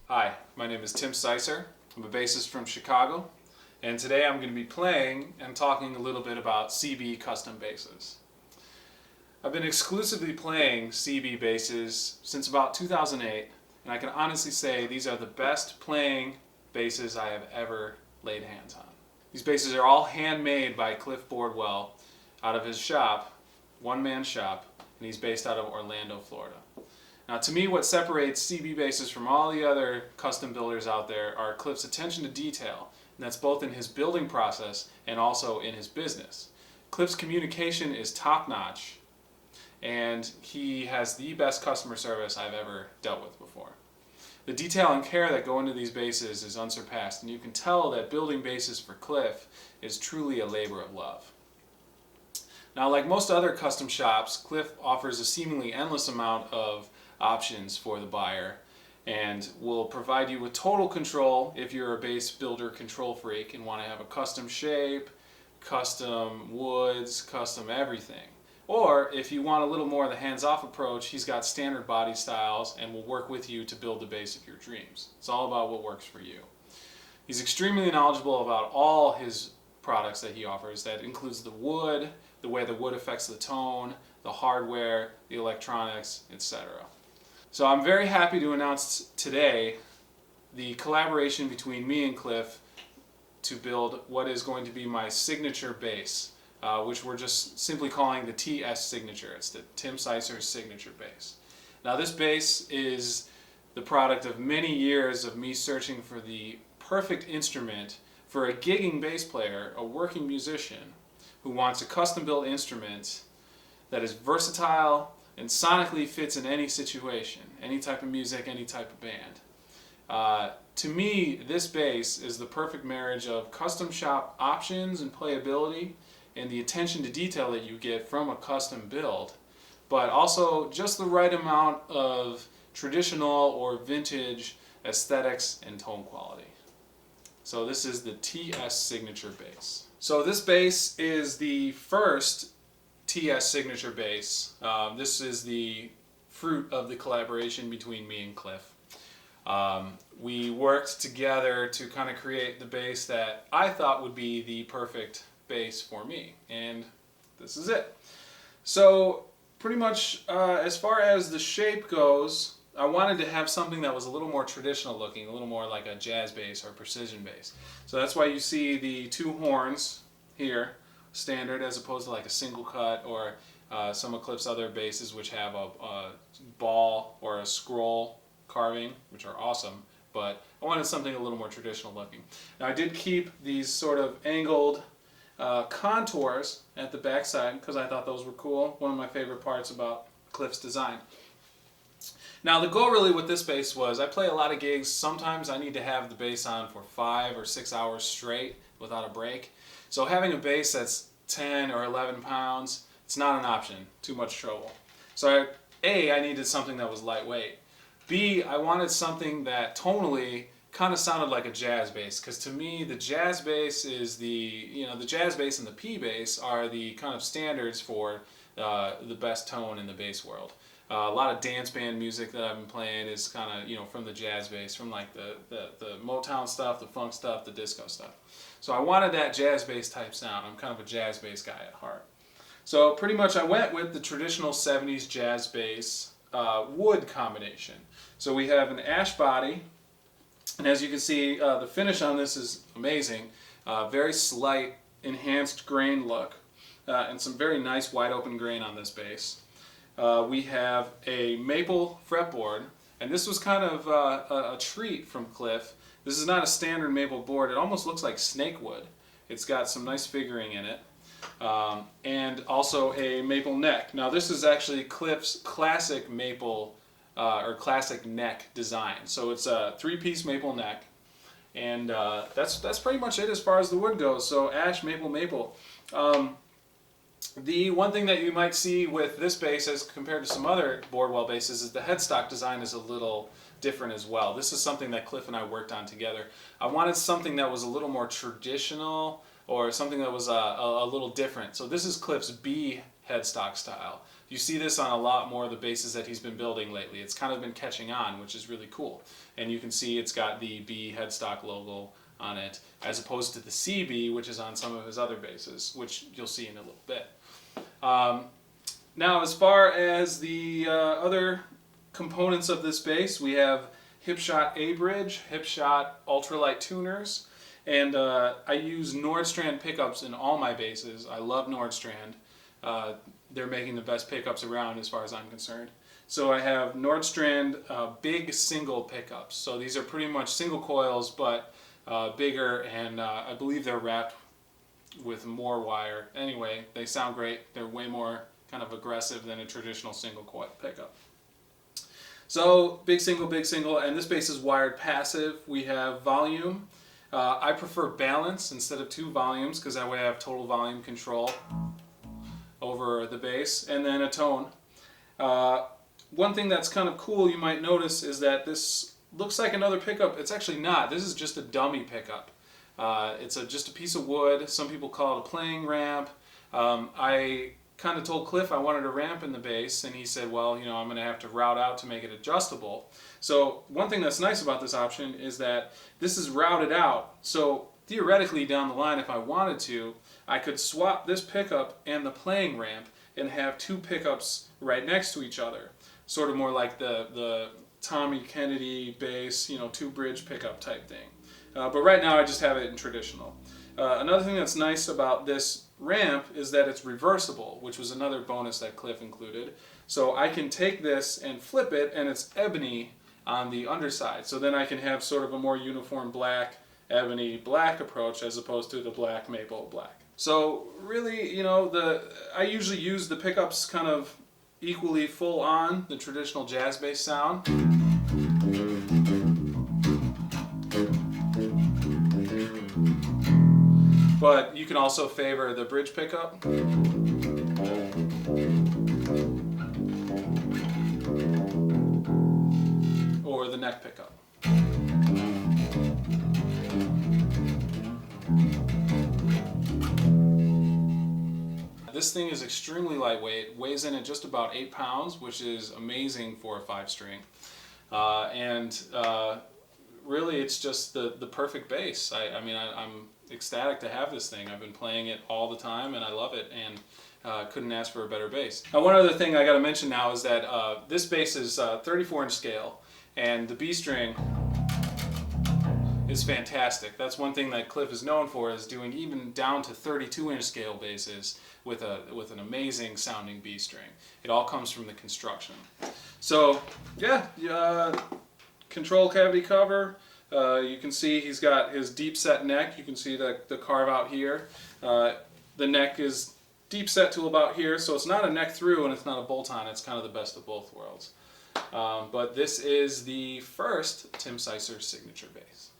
Hi, my name is Tim Sicer. I'm a bassist from Chicago, and today I'm going to be playing and talking a little bit about CB custom basses. I've been exclusively playing CB basses since about 2008, and I can honestly say these are the best playing basses I have ever laid hands on. These basses are all handmade by Cliff Bordwell out of his shop, one-man shop, and he's based out of Orlando, Florida. Now, to me, what separates CB basses from all the other custom builders out there are Cliff's attention to detail, and that's both in his building process and also in his business. Cliff's communication is top-notch, and he has the best customer service I've ever dealt with before. The detail and care that go into these basses is unsurpassed, and you can tell that building basses for Cliff is truly a labor of love. Now, like most other custom shops, Cliff offers a seemingly endless amount of options for the buyer and will provide you with total control if you're a bass builder control freak and want to have a custom shape, custom woods, custom everything. Or if you want a little more of the hands-off approach, he's got standard body styles and will work with you to build the bass of your dreams. It's all about what works for you. He's extremely knowledgeable about all his products that he offers. That includes the wood, the way the wood affects the tone, the hardware, the electronics, etc. So I'm very happy to announce today the collaboration between me and Cliff to build what is going to be my signature bass, which we're just simply calling the TS Signature. It's the Tim Sicer Signature Bass. Now, this bass is the product of many years of me searching for the perfect instrument for a gigging bass player, a working musician, who wants a custom-built instrument that is versatile and sonically fits in any situation, any type of music, any type of band. To me, this bass is the perfect marriage of custom shop options and playability and the attention to detail that you get from a custom build, but also just the right amount of traditional or vintage aesthetics and tone quality. So this is the TS Signature Bass. So this bass is the first TS signature bass. This is the fruit of the collaboration between me and Cliff. We worked together to kind of create the bass that I thought would be the perfect bass for me, and this is it. So pretty much as far as the shape goes, I wanted to have something that was a little more traditional looking, a little more like a jazz bass or precision bass. So that's why you see the two horns here, standard, as opposed to like a single cut or some of Cliff's other basses which have a ball or a scroll carving, which are awesome, but I wanted something a little more traditional looking. Now I did keep these sort of angled contours at the backside because I thought those were cool. One of my favorite parts about Cliff's design. Now the goal really with this bass was, I play a lot of gigs. Sometimes I need to have the bass on for 5 or 6 hours straight without a break. So having a bass that's 10 or 11 pounds, it's not an option. Too much trouble. So I needed something that was lightweight. B, I wanted something that tonally kind of sounded like a jazz bass, because to me the jazz bass is the jazz bass and the P bass are the kind of standards for the best tone in the bass world. A lot of dance band music that I've been playing is kind of from the jazz bass, from like the Motown stuff, the funk stuff, the disco stuff. So I wanted that jazz bass type sound. I'm kind of a jazz bass guy at heart. So pretty much I went with the traditional 70s jazz bass wood combination. So we have an ash body, and as you can see, the finish on this is amazing. Very slight, enhanced grain look, and some very nice wide open grain on this bass. We have a maple fretboard, and this was kind of a treat from Cliff. This is not a standard maple board. It almost looks like snake wood. It's got some nice figuring in it, and also a maple neck. Now this is actually Cliff's classic maple or classic neck design. So it's a 3-piece maple neck, and that's pretty much it as far as the wood goes. So ash, maple, maple. The one thing that you might see with this bass as compared to some other Bordwell basses is the headstock design is a little different as well. This is something that Cliff and I worked on together. I wanted something that was a little more traditional, or something that was a little different. So this is Cliff's B headstock style. You see this on a lot more of the basses that he's been building lately. It's kind of been catching on, which is really cool. And you can see it's got the B headstock logo on it, as opposed to the CB, which is on some of his other basses, which you'll see in a little bit. Now, as far as the other components of this bass, we have Hipshot A-bridge, Hipshot ultralight tuners, and I use Nordstrand pickups in all my basses. I love Nordstrand. They're making the best pickups around as far as I'm concerned. So I have Nordstrand big single pickups. So these are pretty much single coils, but bigger, and I believe they're wrapped with more wire. Anyway, they sound great. They're way more kind of aggressive than a traditional single coil pickup. So big single, and this bass is wired passive. We have volume. I prefer balance instead of 2 volumes, because that way I have total volume control over the bass, and then a tone. One thing that's kind of cool you might notice is that this looks like another pickup. It's actually not. This is just a dummy pickup. It's just a piece of wood. Some people call it a playing ramp. I kind of told Cliff I wanted a ramp in the bass, and he said, well, I'm going to have to route out to make it adjustable. So one thing that's nice about this option is that this is routed out. So theoretically down the line, if I wanted to, I could swap this pickup and the playing ramp and have 2 pickups right next to each other. Sort of more like the Tommy Kennedy bass, 2-bridge pickup type thing. But right now I just have it in traditional. Another thing that's nice about this ramp is that it's reversible, which was another bonus that Cliff included. So I can take this and flip it, and it's ebony on the underside. So then I can have sort of a more uniform black, ebony, black approach as opposed to the black, maple, black. So really, I usually use the pickups kind of equally full on, the traditional jazz bass sound. But you can also favor the bridge pickup. Or the neck pickup. This This thing is extremely lightweight, weighs in at just about 8 pounds, which is amazing for a 5-string. Really, it's just the perfect bass. I'm ecstatic to have this thing. I've been playing it all the time, and I love it, and couldn't ask for a better bass. Now, one other thing I got to mention now is that this bass is 34-inch scale, and the B string is fantastic. That's one thing that Cliff is known for, is doing even down to 32-inch scale basses with an amazing sounding B string. It all comes from the construction. So yeah, control cavity cover. You can see he's got his deep set neck. You can see the carve out here. The neck is deep set to about here, so it's not a neck through and it's not a bolt on. It's kind of the best of both worlds. But this is the first Tim Seisser signature bass.